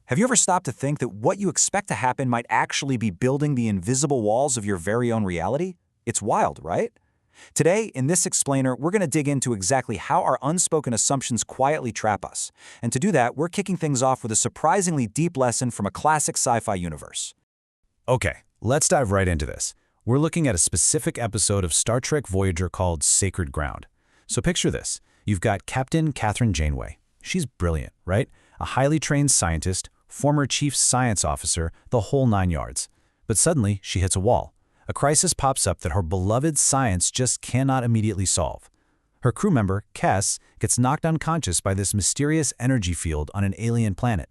Have you ever stopped to think that what you expect to happen might actually be building the invisible walls of your very own reality? It's wild, right? Today, in this explainer, we're going to dig into exactly how our unspoken assumptions quietly trap us. And to do that, we're kicking things off with a surprisingly deep lesson from a classic sci-fi universe. Okay, let's dive right into this. We're looking at a specific episode of Star Trek Voyager called Sacred Ground. So picture this. You've got Captain Catherine Janeway. She's brilliant, right? A highly trained scientist, former chief science officer, the whole 9 yards. But suddenly, she hits a wall. A crisis pops up that her beloved science just cannot immediately solve. Her crew member, Cass, gets knocked unconscious by this mysterious energy field on an alien planet.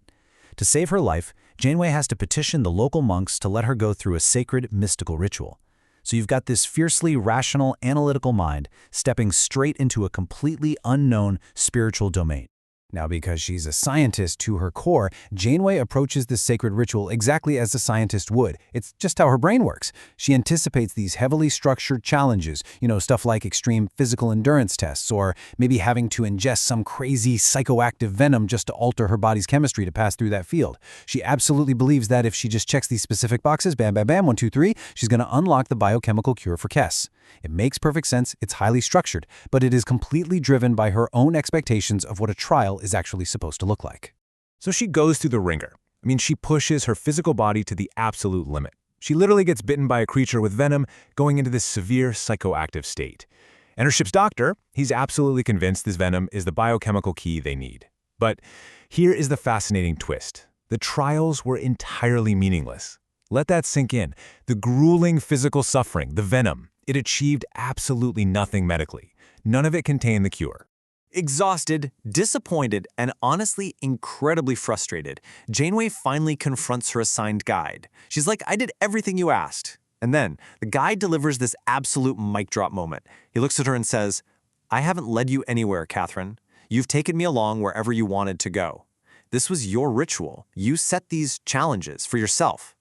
To save her life, Janeway has to petition the local monks to let her go through a sacred, mystical ritual. So you've got this fiercely rational, analytical mind stepping straight into a completely unknown spiritual domain. Now, because she's a scientist to her core, Janeway approaches this sacred ritual exactly as a scientist would. It's just how her brain works. She anticipates these heavily structured challenges, stuff like extreme physical endurance tests, or maybe having to ingest some crazy psychoactive venom just to alter her body's chemistry to pass through that field. She absolutely believes that if she just checks these specific boxes, bam, bam, bam, 1, 2, 3, she's going to unlock the biochemical cure for Kes. It makes perfect sense, it's highly structured, but it is completely driven by her own expectations of what a trial is actually supposed to look like. So she goes through the ringer. She pushes her physical body to the absolute limit. She literally gets bitten by a creature with venom, going into this severe psychoactive state. And her ship's doctor, he's absolutely convinced this venom is the biochemical key they need. But here is the fascinating twist. The trials were entirely meaningless. Let that sink in. The grueling physical suffering, the venom, it achieved absolutely nothing medically. None of it contained the cure. Exhausted, disappointed, and honestly incredibly frustrated, Janeway finally confronts her assigned guide. She's like, "I did everything you asked." And then, the guide delivers this absolute mic drop moment. He looks at her and says, "I haven't led you anywhere, Catherine. You've taken me along wherever you wanted to go. This was your ritual. You set these challenges for yourself."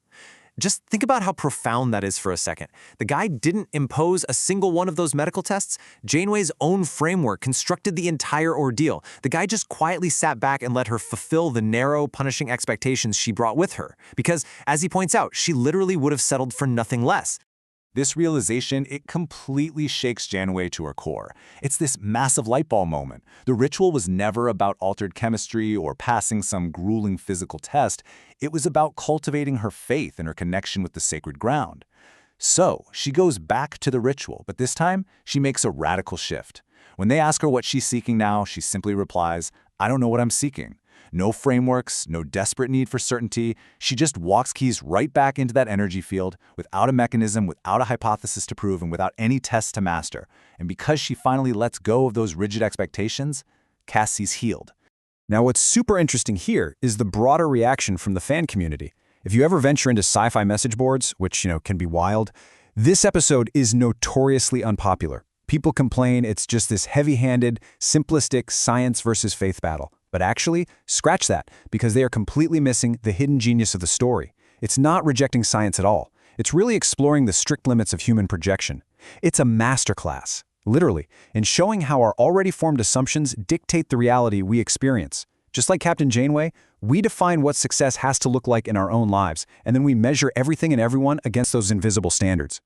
Just think about how profound that is for a second. The guy didn't impose a single one of those medical tests. Janeway's own framework constructed the entire ordeal. The guy just quietly sat back and let her fulfill the narrow, punishing expectations she brought with her. Because, as he points out, she literally would have settled for nothing less. This realization, it completely shakes Janeway to her core. It's this massive light bulb moment. The ritual was never about altered chemistry or passing some grueling physical test. It was about cultivating her faith and her connection with the sacred ground. So, she goes back to the ritual, but this time, she makes a radical shift. When they ask her what she's seeking now, she simply replies, "I don't know what I'm seeking." No frameworks, no desperate need for certainty. She just walks keys right back into that energy field without a mechanism, without a hypothesis to prove, and without any tests to master. And because she finally lets go of those rigid expectations, Cassie's healed. Now, what's super interesting here is the broader reaction from the fan community. If you ever venture into sci-fi message boards, which, can be wild, this episode is notoriously unpopular. People complain it's just this heavy-handed, simplistic science versus faith battle. But actually, scratch that, because they are completely missing the hidden genius of the story. It's not rejecting science at all. It's really exploring the strict limits of human projection. It's a masterclass, literally, in showing how our already formed assumptions dictate the reality we experience. Just like Captain Janeway, we define what success has to look like in our own lives, and then we measure everything and everyone against those invisible standards.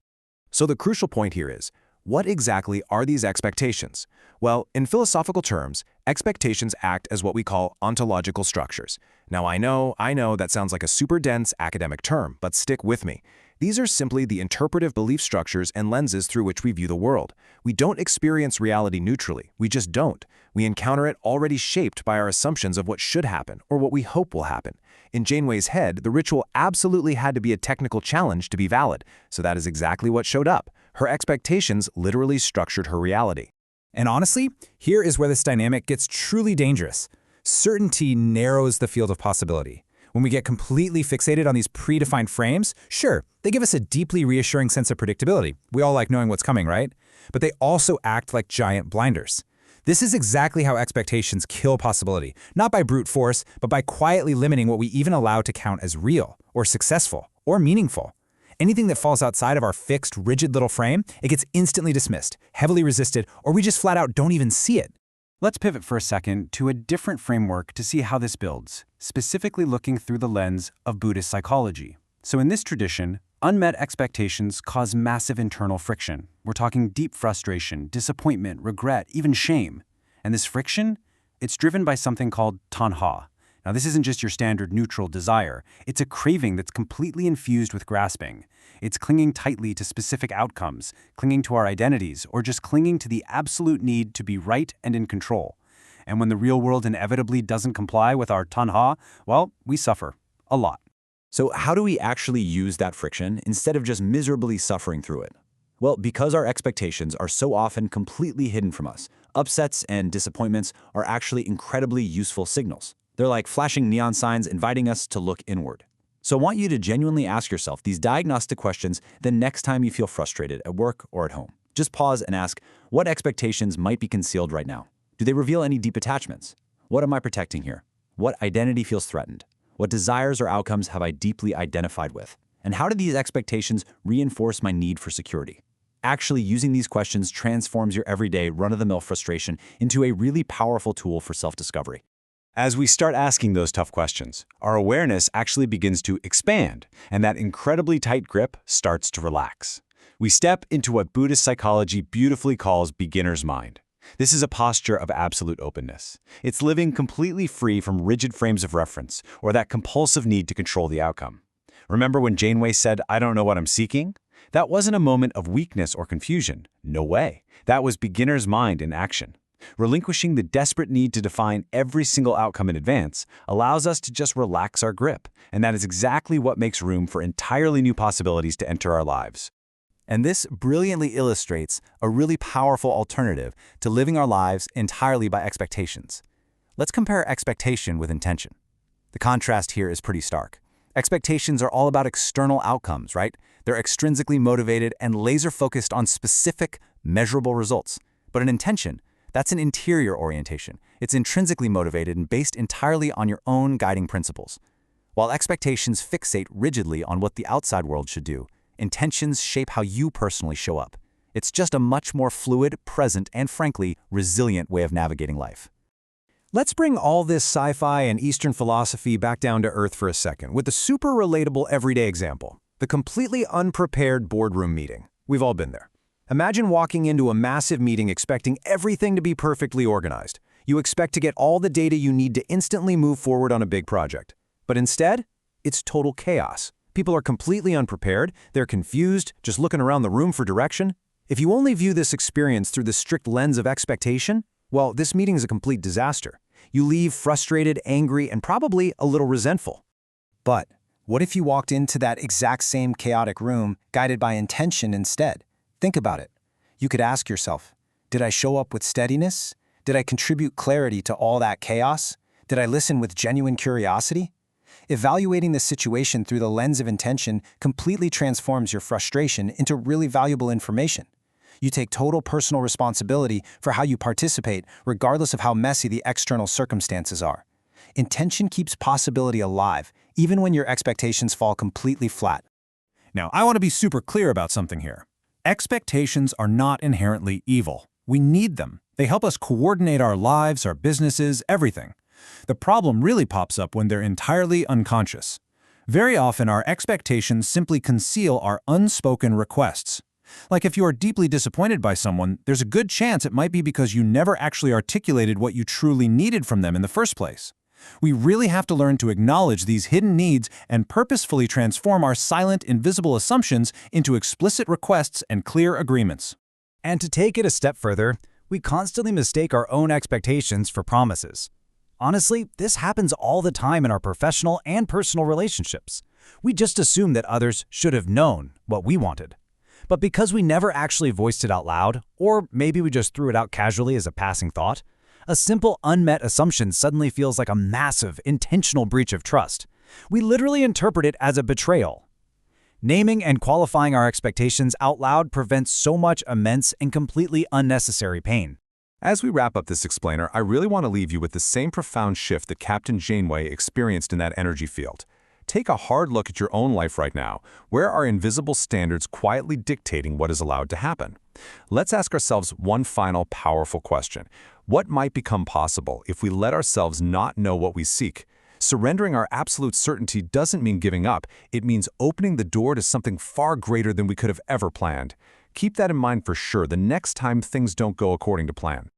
So the crucial point here is, what exactly are these expectations? Well, in philosophical terms, expectations act as what we call ontological structures. Now, I know that sounds like a super dense academic term, but stick with me. These are simply the interpretive belief structures and lenses through which we view the world. We don't experience reality neutrally. We just don't. We encounter it already shaped by our assumptions of what should happen or what we hope will happen. In Janeway's head, the ritual absolutely had to be a technical challenge to be valid, so that is exactly what showed up. Her expectations literally structured her reality. And honestly, here is where this dynamic gets truly dangerous. Certainty narrows the field of possibility. When we get completely fixated on these predefined frames, sure, they give us a deeply reassuring sense of predictability. We all like knowing what's coming, right? But they also act like giant blinders. This is exactly how expectations kill possibility, not by brute force, but by quietly limiting what we even allow to count as real, or successful, or meaningful. Anything that falls outside of our fixed, rigid little frame, it gets instantly dismissed, heavily resisted, or we just flat out don't even see it. Let's pivot for a second to a different framework to see how this builds, specifically looking through the lens of Buddhist psychology. So in this tradition, unmet expectations cause massive internal friction. We're talking deep frustration, disappointment, regret, even shame. And this friction, it's driven by something called Tanha. Now, this isn't just your standard neutral desire. It's a craving that's completely infused with grasping. It's clinging tightly to specific outcomes, clinging to our identities, or just clinging to the absolute need to be right and in control. And when the real world inevitably doesn't comply with our Tanha, well, we suffer a lot. So how do we actually use that friction instead of just miserably suffering through it? Well, because our expectations are so often completely hidden from us, upsets and disappointments are actually incredibly useful signals. They're like flashing neon signs inviting us to look inward. So I want you to genuinely ask yourself these diagnostic questions the next time you feel frustrated at work or at home. Just pause and ask, what expectations might be concealed right now? Do they reveal any deep attachments? What am I protecting here? What identity feels threatened? What desires or outcomes have I deeply identified with? And how do these expectations reinforce my need for security? Actually using these questions transforms your everyday run-of-the-mill frustration into a really powerful tool for self-discovery. As we start asking those tough questions, our awareness actually begins to expand, and that incredibly tight grip starts to relax. We step into what Buddhist psychology beautifully calls beginner's mind. This is a posture of absolute openness. It's living completely free from rigid frames of reference or that compulsive need to control the outcome. Remember when Janeway said, "I don't know what I'm seeking"? That wasn't a moment of weakness or confusion. No way. That was beginner's mind in action. Relinquishing the desperate need to define every single outcome in advance allows us to just relax our grip, and that is exactly what makes room for entirely new possibilities to enter our lives. And this brilliantly illustrates a really powerful alternative to living our lives entirely by expectations. Let's compare expectation with intention. The contrast here is pretty stark. Expectations are all about external outcomes, right? They're extrinsically motivated and laser-focused on specific, measurable results. But an intention, that's an interior orientation. It's intrinsically motivated and based entirely on your own guiding principles. While expectations fixate rigidly on what the outside world should do, intentions shape how you personally show up. It's just a much more fluid, present, and frankly, resilient way of navigating life. Let's bring all this sci-fi and Eastern philosophy back down to earth for a second with a super relatable everyday example. The completely unprepared boardroom meeting. We've all been there. Imagine walking into a massive meeting expecting everything to be perfectly organized. You expect to get all the data you need to instantly move forward on a big project. But instead, it's total chaos. People are completely unprepared, they're confused, just looking around the room for direction. If you only view this experience through the strict lens of expectation, well, this meeting is a complete disaster. You leave frustrated, angry, and probably a little resentful. But what if you walked into that exact same chaotic room guided by intention instead? Think about it. You could ask yourself, did I show up with steadiness? Did I contribute clarity to all that chaos? Did I listen with genuine curiosity? Evaluating the situation through the lens of intention completely transforms your frustration into really valuable information. You take total personal responsibility for how you participate, regardless of how messy the external circumstances are. Intention keeps possibility alive, even when your expectations fall completely flat. Now, I want to be super clear about something here. Expectations are not inherently evil. We need them. They help us coordinate our lives, our businesses, everything. The problem really pops up when they're entirely unconscious. Very often, our expectations simply conceal our unspoken requests. Like if you are deeply disappointed by someone, there's a good chance it might be because you never actually articulated what you truly needed from them in the first place. We really have to learn to acknowledge these hidden needs and purposefully transform our silent, invisible assumptions into explicit requests and clear agreements. And to take it a step further, we constantly mistake our own expectations for promises. Honestly, this happens all the time in our professional and personal relationships. We just assume that others should have known what we wanted. But because we never actually voiced it out loud, or maybe we just threw it out casually as a passing thought, a simple unmet assumption suddenly feels like a massive, intentional breach of trust. We literally interpret it as a betrayal. Naming and qualifying our expectations out loud prevents so much immense and completely unnecessary pain. As we wrap up this explainer, I really want to leave you with the same profound shift that Captain Janeway experienced in that energy field. Take a hard look at your own life right now. Where are invisible standards quietly dictating what is allowed to happen? Let's ask ourselves one final powerful question. What might become possible if we let ourselves not know what we seek? Surrendering our absolute certainty doesn't mean giving up. It means opening the door to something far greater than we could have ever planned. Keep that in mind for sure the next time things don't go according to plan.